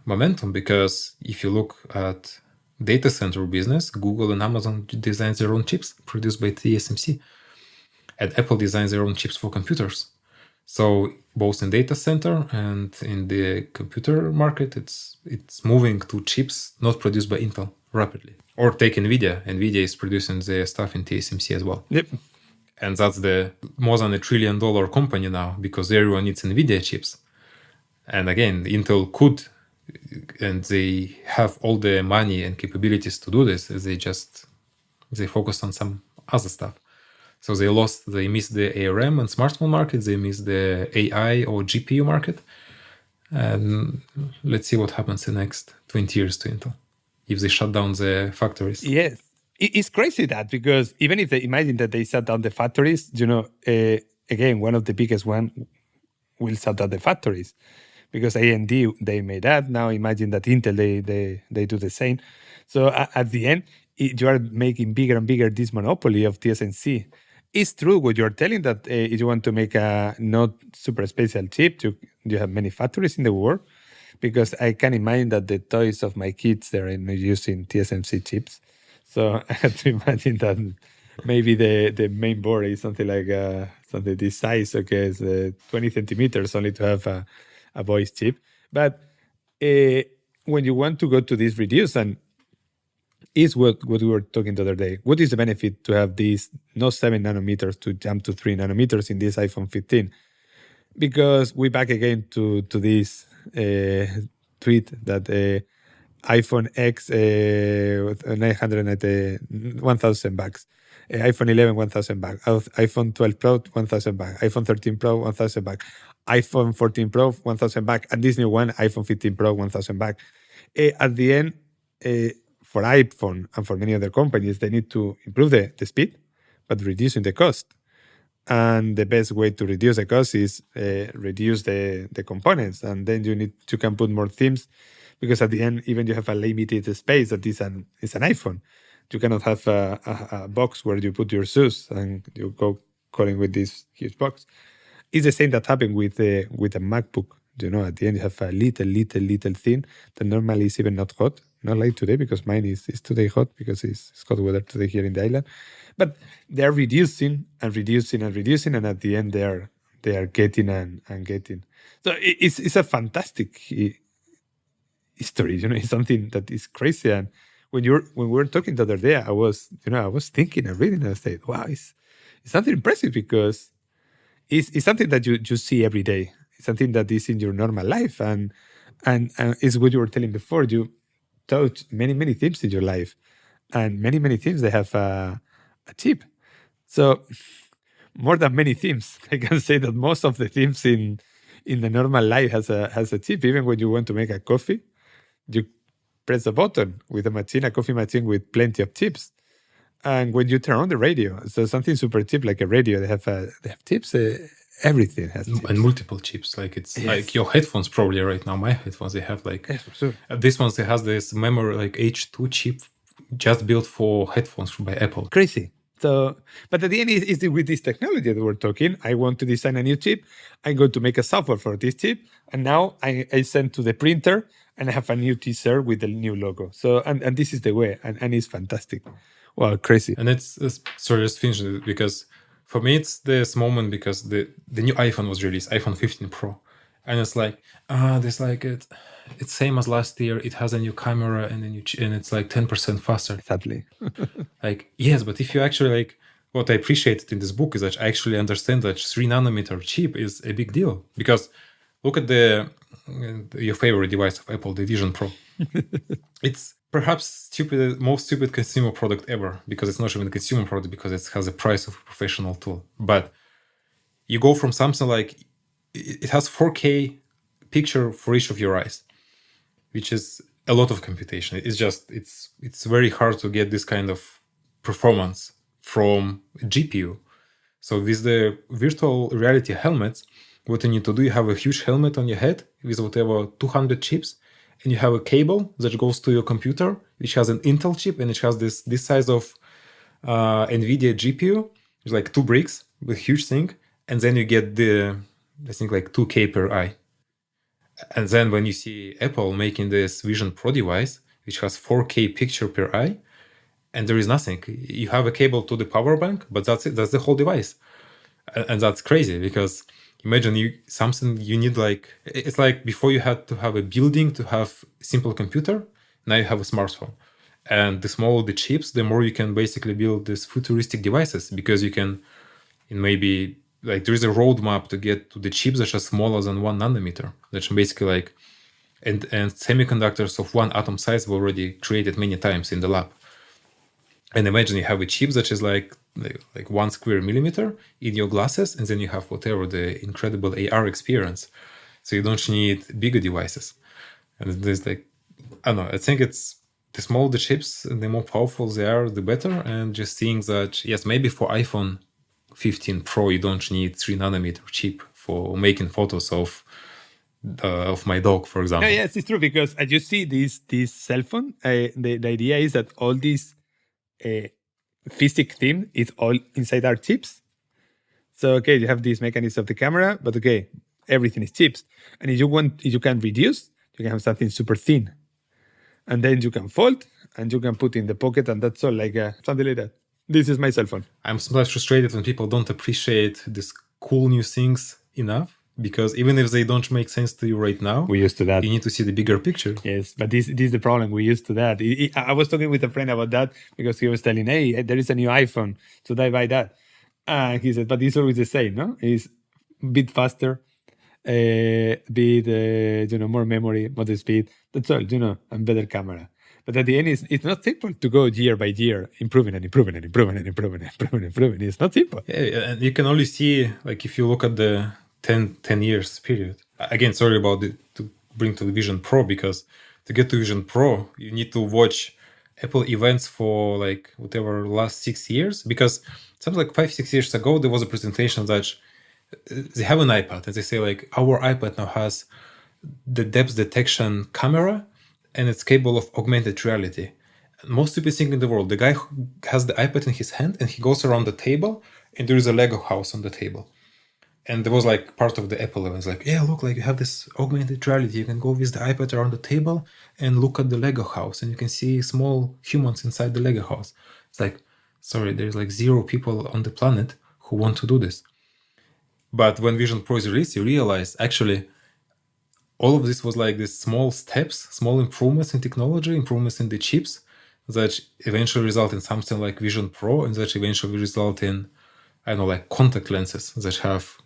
momentum, because if you look at data center business, Google and Amazon design their own chips produced by TSMC, and Apple designs their own chips for computers. So both in data center and in the computer market, it's moving to chips not produced by Intel rapidly. Or take NVIDIA. NVIDIA is producing their stuff in TSMC as well. Yep. And that's the more than $1 trillion company now because everyone needs NVIDIA chips. And again, Intel could, and they have all the money and capabilities to do this. They focused on some other stuff. So they missed the ARM and smartphone market. They missed the AI or GPU market. And let's see what happens in the next 20 years to Intel if they shut down the factories. Yes. It's crazy that because even if they imagine that they shut down the factories, again, one of the biggest one will shut down the factories because AMD, they made that. Now imagine that Intel, they do the same. So at the end, you are making bigger and bigger this monopoly of TSMC. It's true what you're telling that if you want to make a not super special chip, you have many factories in the world because I can imagine that the toys of my kids, they're using TSMC chips. So I have to imagine that maybe the main board is something like something this size, okay, it's 20 centimeters only to have a voice chip. But when you want to go to this reduce, and is what we were talking the other day, what is the benefit to have these not 7 nanometers to jump to 3 nanometers in this iPhone 15? Because we back again to this tweet that iPhone X 990 $1,000, iPhone 11 $1,000, iPhone 12 Pro $1,000, iPhone 13 Pro $1,000, iPhone 14 Pro $1,000, and this new one iPhone 15 Pro $1,000. At the end, for iPhone and for many other companies, they need to improve the speed, but reducing the cost. And the best way to reduce the cost is reduce the components, and then you can put more themes. Because at the end, even you have a limited space that is an iPhone. You cannot have a box where you put your shoes and you go calling with this huge box. It's the same that happened with a MacBook. At the end you have a little thing that normally is even not hot. Not like today because mine is today hot because it's hot weather today here in the island. But they're reducing and reducing and reducing, and at the end they are getting and getting. So it's a fantastic history, it's something that is crazy. And when we were talking the other day, I was thinking and reading, and I said, wow, it's something impressive because it's something that you see every day. It's something that is in your normal life, and it's what you were telling before. You touch many things in your life, and many things they have a chip. So more than many themes, I can say that most of the themes in the normal life has a chip. Even when you want to make a coffee, you press a button with a coffee machine with plenty of chips. And when you turn on the radio, so something super cheap like a radio, they have chips. Everything has chips. And multiple chips. Like it's like your headphones probably right now. My headphones, they have like for sure. This one, they has this memory like H2 chip just built for headphones by Apple. Crazy. So, but at the end, is with this technology that we're talking. I want to design a new chip. I'm going to make a software for this chip, and now I send to the printer, and I have a new T-shirt with the new logo. So, and this is the way, and it's fantastic. Wow, crazy. And it's sorry, just finish it, because for me it's this moment because the new iPhone was released, iPhone 15 Pro, and it's like this like it's same as last year. It has a new camera and and it's like 10% faster. Sadly, like yes, but if you actually like what I appreciated in this book is that I actually understand that 3 nanometer chip is a big deal, because look at your favorite device of Apple, the Vision Pro. It's perhaps most stupid consumer product ever, because it's not even a consumer product because it has a price of a professional tool. But you go from something like it has 4K picture for each of your eyes, which is a lot of computation. It's very hard to get this kind of performance from a GPU. So with the virtual reality helmets, what you need to do, you have a huge helmet on your head with whatever 200 chips, and you have a cable that goes to your computer, which has an Intel chip, and it has this size of NVIDIA GPU. It's like 2 bricks, a huge thing, and then you get I think like 2K per eye. And then when you see Apple making this Vision Pro device, which has 4K picture per eye, and there is nothing. You have a cable to the power bank, but that's it. That's the whole device. And that's crazy, because imagine something you need, like, it's like before you had to have a building to have a simple computer, now you have a smartphone. And the smaller the chips, the more you can basically build these futuristic devices, because you can, maybe, like, there is a roadmap to get to the chips that are smaller than 1 nanometer. That's basically like, and semiconductors of 1 atom size were already created many times in the lab. And imagine you have a chip that is like 1 square millimeter in your glasses, and then you have whatever the incredible AR experience. So you don't need bigger devices. And there's like, I don't know, I think it's the smaller the chips, the more powerful they are, the better. And just seeing that, yes, maybe for iPhone 15 Pro, you don't need 3 nanometer chip for making photos of my dog, for example. No, yes, it's true, because as you see this cell phone, the idea is that all this physics theme is all inside our chips. So, okay, you have this mechanism of the camera, but okay, everything is chips. And if you can reduce, you can have something super thin. And then you can fold, and you can put in the pocket, and that's all, like something like that. This is my cell phone. I'm sometimes frustrated when people don't appreciate these cool new things enough, because even if they don't make sense to you right now, We used to that. you need to see the bigger picture. Yes, but this is the problem. We used to that. I was talking with a friend about that, because he was telling, hey, there is a new iPhone. Should I buy that? And he said, but it's always the same, no? It's a bit faster, more memory, more speed. That's all, and better camera. But at the end, it's not simple to go year by year, improving. It's not simple. Yeah, and you can only see, like, if you look at the 10 years period. Again, sorry about to bring to the Vision Pro, because to get to Vision Pro, you need to watch Apple events for like whatever last 6 years, because something like 5-6 years ago, there was a presentation that they have an iPad and they say like, our iPad now has the depth detection camera and it's capable of augmented reality. Most stupid thing in the world, the guy who has the iPad in his hand and he goes around the table and there is a Lego house on the table. And there was like part of the Apple event, like, yeah, look, like you have this augmented reality. You can go with the iPad around the table and look at the Lego house and you can see small humans inside the Lego house. It's like, sorry, there's like 0 people on the planet who want to do this. But when Vision Pro is released, you realize actually all of this was like these small steps, small improvements in technology, improvements in the chips that eventually result in something like Vision Pro, and that eventually result in, I don't know, like contact lenses that have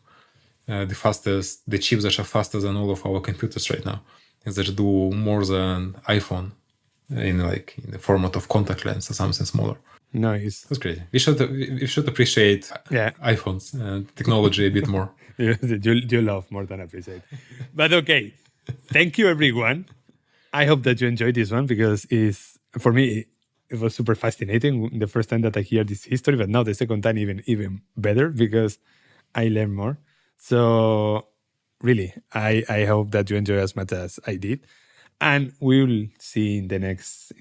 the chips that are faster than all of our computers right now, and that do more than iPhone in the format of contact lens or something smaller. Nice. That's crazy. We should appreciate iPhones and technology a bit more. You love more than appreciate. But okay, thank you everyone. I hope that you enjoyed this one, because for me it was super fascinating the first time that I hear this history, but now the second time even better, because I learned more. So really, I hope that you enjoy as much as I did, and we will see in the next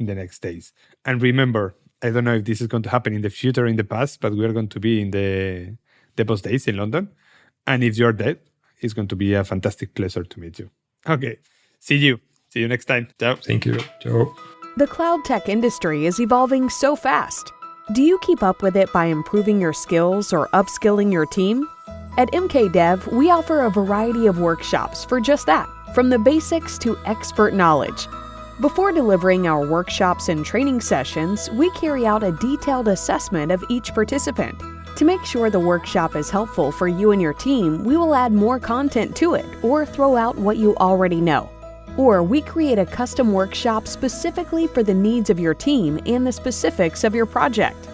days. And remember, I don't know if this is going to happen in the future or in the past, but we are going to be in the DevOps Days in London. And if you're there, it's going to be a fantastic pleasure to meet you. Okay, see you next time. Ciao. Thank you. Ciao. The cloud tech industry is evolving so fast. Do you keep up with it by improving your skills or upskilling your team? At MKDev, we offer a variety of workshops for just that, from the basics to expert knowledge. Before delivering our workshops and training sessions, we carry out a detailed assessment of each participant. To make sure the workshop is helpful for you and your team, we will add more content to it or throw out what you already know. Or we create a custom workshop specifically for the needs of your team and the specifics of your project.